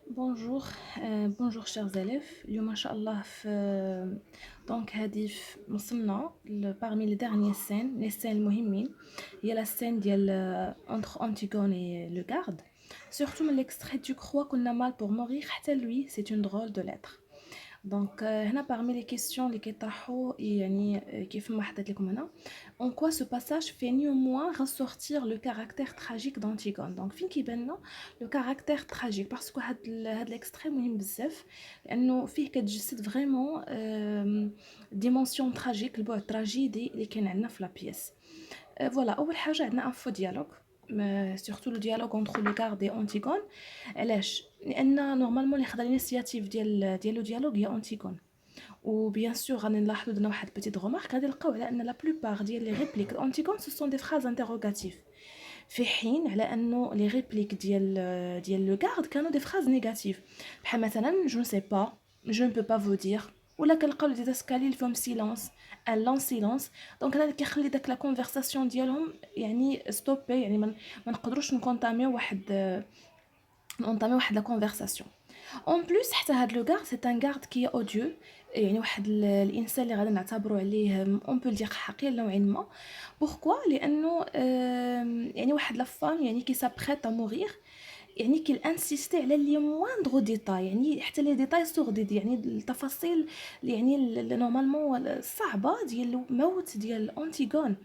Bonjour, bonjour chers élèves. اليوم إن شاء الله في دونك هذه وصلنا parmi les dernières scènes les scènes المهمين هي la scène ديال entre Antigone et le garde. Surtout من l'extrait tu crois qu'on a mal pour mourir حتى lui c'est une drôle de lettre. Donc هنا parmi les questions اللي كيطرحوا يعني كيف ما حطيت لكم هنا en quoi ce passage fait néanmoins ressortir le caractère tragique d'Antigone. Donc فين كيبان لنا le caractère tragique parce que هاد l'extrait مهم بزاف لانه فيه كتجسد فريمون ديمونسيون tragique البعد التراجيدي اللي كاين عندنا في لا بيس. فوالا اول حاجه عندنا ان فو ديالوغ سورتو لو ديالوغ entre le garde et Antigone. علاش؟ لان نورمالمون اللي خدا الانيسياتيف ديال لو ديالوغ هي انتيغون. وبيان سور غادي نلاحظوا درنا واحد بيتيت غومارك غادي نلقاو على ان لا بلوبار ديال لي ريبليك انتيغون سو سون دي فراز انتروغاتيف، في حين على انه لي ريبليك ديال لو غارد كانوا دي فراز نيجاتيف، بحال مثلا جو نسي با، جو ne peux pas vous dire، ولا كنلقاو دي تاسكالي اللي فيهم سيلونس ان لون سيلونس. دونك هذا كيخلي داك لا كونفرساسيون ديالهم يعني ستوبي، يعني ما نقدروش نكونطاميو واحد لا كونفرساسيون. اون بليس حتى هاد لو غارد سي ان غارد كي اوديو، يعني واحد الانسان اللي غادي نعتبروا عليه اون بو دير حقير نوعا ما. بوركوا؟ لانه يعني واحد لا فام يعني كي سابريت ا موغير، يعني كي انسيستي على لي موندغ ديتاي، يعني حتى لي ديتاي سوغديد، يعني التفاصيل يعني نورمالمون الصعبه ديال الموت ديال انتيغون.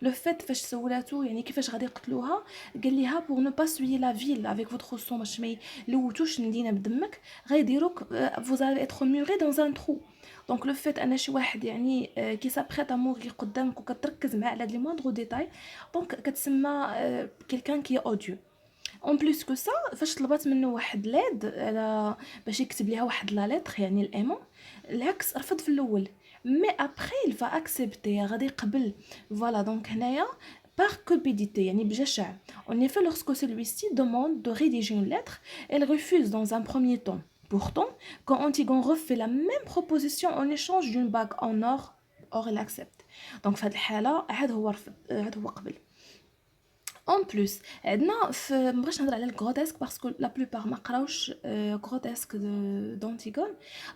لو فيت فاش سولاتو يعني كيفاش غادي يقتلوها، قال ليها بور نو با سوي لا فيل افيك فوتر سون، باش ما يلوتوش المدينه بدمك، غيديروك فوز الي اتر موري دون ان ترو. دونك لو فيت انا شي واحد يعني كي سابريت اموغي قدامك وكتركز مع على لي موندغ ديتاي، دونك كتسمى كيلكان كي اوديو. اون بليس كو سا فاش طلبات منه واحد لاد على باش يكتب ليها واحد لا لتر يعني الايمون، العكس رفض في الاول، مي ابري il va accepter غادي يقبل. فوالا دونك هنايا par cupidité يعني بجشع. En effet, lorsque celui-ci demande de rédiger une lettre, elle refuse dans un premier temps. Pourtant, quand Antigone refait la même proposition en échange d'une bague en or elle accepte. Donc في هذه الحالة عاد هو رفض، عاد هو قبل. اون بليس عندنا في مابغيتش نهضر على الغروتيسك باسكو لا بلوبار ما قراوش غروتيسك دونتيغون.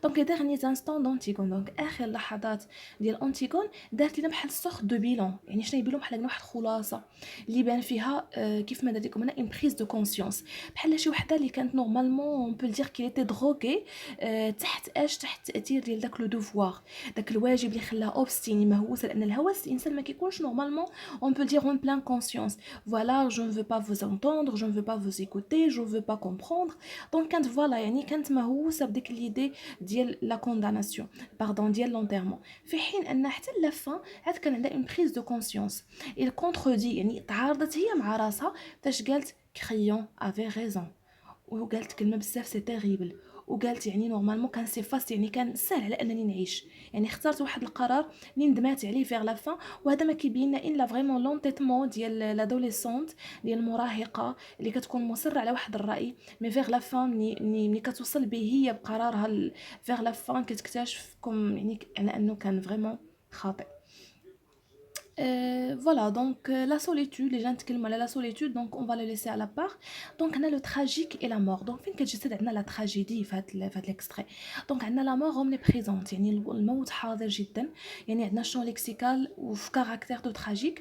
دونك لي ديرني انستون دونتيغون، دونك اخر لحظات ديال انتيغون دارت لنا بحال سوخ دو بيلون، يعني شنو يبيلو بحال واحد الخلاصه اللي بان فيها كيف ما درت لكم هنا ان بريز دو كونسيونس، بحال شي وحده اللي كانت نورمالمون اون بو دير كي ايتي دروغي تحت تحت التاثير ديال داك لو دوفوار، داك الواجب اللي خلاها اوبستيني مهووسه، لان الهوس الانسان ما كيكونش نورمالمون اون بو دير اون بلان كونسيونس. Voilà, je ne veux pas vous entendre, je ne veux pas vous écouter, je ne veux pas comprendre. Donc quand voilà يعني كانت مهووسه بديك ليدي ديال لا كونداناسيون، باردون ديال لونتيرمون، في حين ان حتى لافان عاد كان عندها اون بريز دو كونسيونس. il contredit يعني تعارضت هي مع راسها فاش قالت كريون افي ريزون، وقالت كلمه بزاف سي تيريبل، وقالت يعني نورمالمون كان سي فاست، يعني كان سهل على انني نعيش، يعني اخترت واحد القرار اللي ندمات عليه فيغ لا فان. وهذا ما كيبين لنا الا فريمون لونتيتمون ديال لادوليسونت، ديال المراهقه اللي كتكون مصره على واحد الراي، مي فيغ لا فان ملي كتوصل به هي بقرارها فيغ لا فان كتكتشف كم يعني على انه كان فريمون خاطئ. Voilà, donc la solitude, les gens qui la solitude, donc on va le laisser à la part. Donc on a le tragique et la mort. Donc fin que j'essaie d'être la tragédie fait l'extrait. Donc on a la mort omniprésente. يعني الموت حاضر جدا. يعني عندنا champ lexical ou caractère de tragique,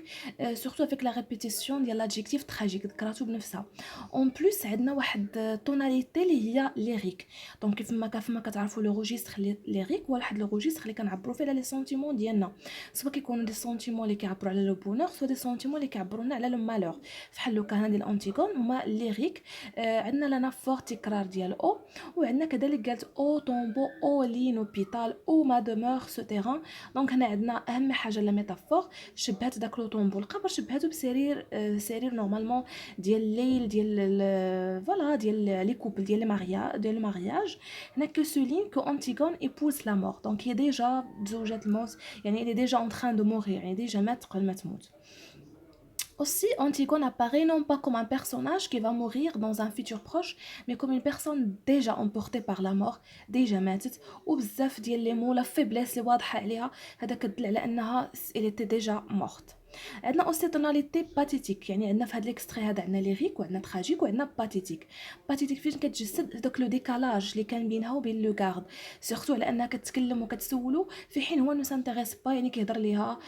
surtout avec la répétition ديال l'adjectif tragique ذكرته بنفسها. En plus عندنا واحد tonalité اللي هي lyrique. Donc كيف ما كتعرفوا لو روجيستر lyrique هو واحد لو روجيستر اللي كنعبروا فيه على لي سنتيمون ديالنا، سواء كيكونوا دي سنتيمون اللي كيعبروا على لو بونور، سواء دي سنتيمون اللي كيعبروا لنا على لو مالور. فحال لو كان ديال انتيغون هما ليريك. عندنا لنا فور تكرار ديال او، وعندنا كذلك قالت او طومبو او لين اوبيتال او ما دومور سو تيران. دونك هنا عندنا اهم حاجه لا ميتافور، شبهت داك لو طومبو القبر شبهته بسرير، سرير نورمالمون ديال الليل ديال فوالا ديال لي كوبل ديال ديال المارياج. هنا كو سولين كو انتيغون ايبوز لا مور، دونك هي ديجا تزوجات الموت، يعني elle est déjà en train de mourir، يعني ديجا مات قبل ما تموت. Aussi, Antigone apparaît non pas comme un personnage qui va mourir dans un futur proche, mais comme une personne déjà emportée par la mort, déjà ماتت. وبزاف ديال لي مو لا فيبليس اللي واضحه عليها، هذا كدل على انها elle était déjà morte. عندنا اوسي توناليتي باتيتيك، يعني عندنا في هاد ليكستري هذا عندنا ليريك وعندنا تراجيك وعندنا باتيتيك. باتيتيك فين كتجسد دوك لو ديكالاج اللي كان بينها وبين لو غارد، سورتو على انها كتكلم وكتسولو في حين هو نو سانتيريس با، يعني كيهضر ليها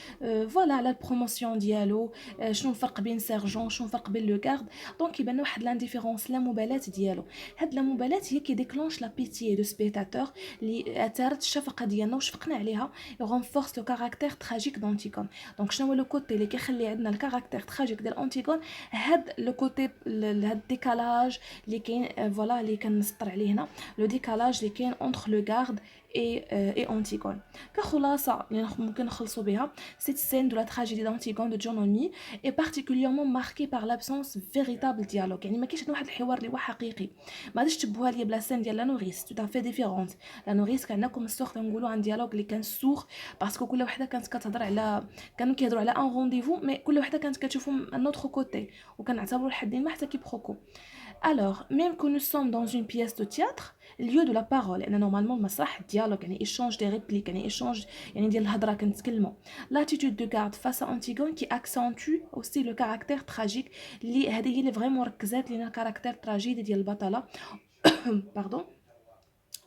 فوالا على البروموسيون ديالو، شنو الفرق بين سيرجون، شنو الفرق بين لو غارد. دونك كيبان واحد لانديفيرونس، لا مبالاه ديالو. هاد لا مبالاه هي كيديكلونش لا بيتي دو سبيكتاتور اللي اثارت الشفقه ديالنا وشفقنا عليها، يغونفورس لو كاركتير تراجيك دونتيغون. دونك شنو هو لو كوتي اللي كيخلي عندنا الكاركتير تراجيك ديال انتيغون؟ هاد لو كوتي، هاد الديكالاج اللي كاين، فوالا اللي كنسطر عليه هنا، لو ديكالاج اللي كاين اونتر لو غارد et Antigone. كخلاصة اللي ممكن نخلصوا بها، cette scène de la tragédie d'Antigone de John Onmy est particulièrement marquée par l'absence véritable dialogue. يعني ما كاينش واحد الحوار اللي هو حقيقي. ما غاديش تشبهوها ليا بلا سين ديال لا نوريس tout à fait différente. لا نوريس كان عندكم السوغ نقولوا عن ديالوج اللي كان سوغ، باسكو كل وحده كانت كتهضر على، كانوا كيهضروا على ان رونديفو، مي كل وحده كانت كتشوفوا ان اوتر كوتي، وكنعتبروا لحد ما حتى كيبروكو. Alors, même que nous sommes dans une pièce de théâtre, lieu de la parole، لأن نورمالمون المسرح dialogue، يعني échange des répliques، يعني échange يعني ديال الهضره كنتكلموا. L'attitude de garde face à Antigone qui accentue aussi le caractère tragique، اللي هذه هي اللي فريمون ركزات لينا الكاركتير تراجيدي ديال البطله. باردون.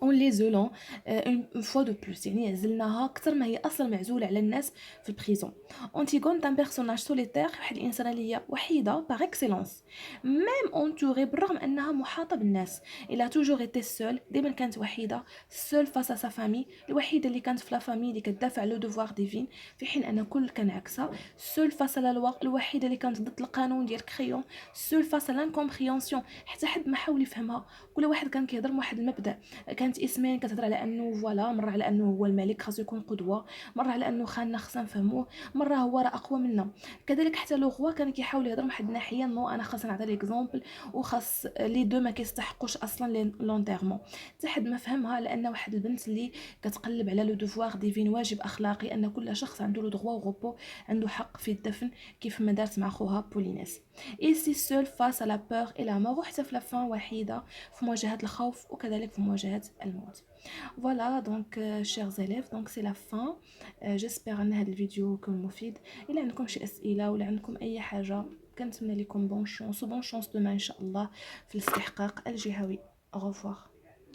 اون لي زولون اون فوا دو بلوس، يعني عزلناها اكثر ما هي اصلا معزوله على الناس في البريزون. اونتيغون تان بيرسوناج سوليتير، واحد الانسانه اللي هي وحيده باغ اكسيلونس، ميم اونتوري، بالرغم انها محاطه بالناس. الا توجور ايتي سول، دائما كانت وحيده، سول فاس سا فامي، الوحيده اللي كانت في لا فامي اللي كتدافع لو دوفوار ديفين، في حين ان كل كان عكسها. سول فاس لا لوا، الوحيده اللي كانت ضد القانون ديال كريون. سول فاس لانكومبريونسيون، حتى حد ما حاول يفهمها، كل واحد كان كيهضر من واحد المبدا. كانت اسمين كتهضر على انه فوالا، مره على انه هو الملك خاصو يكون قدوه، مره على انه خاننا خصنا نفهموه، مره هو راه اقوى منا. كذلك حتى لو غوا كان كيحاول يهضر من واحد الناحيه، نو انا خاص نعطي ليكزامبل، وخاص لي دو ما كيستحقوش اصلا لونتيرمون. حتى حد ما فهمها، لان واحد البنت اللي كتقلب على لو دوفوار ديفين، واجب اخلاقي ان كل شخص عنده لو دغوا وغوبو، عنده حق في الدفن، كيف ما دارت مع خوها بولينيس. اي سي سول فاس لا بور اي لا مور، حتى في لا فان وحيده في مواجهه الخوف وكذلك في مواجهه الموت. Voilà donc chers élèves, donc c'est la fin. J'espère ان هذا الفيديو يكون مفيد. الا عندكم شي اسئله ولا عندكم اي حاجه، كنتمنى لكم بون شونس وبون شونس دوما ان شاء الله في الاستحقاق الجهوي. au revoir.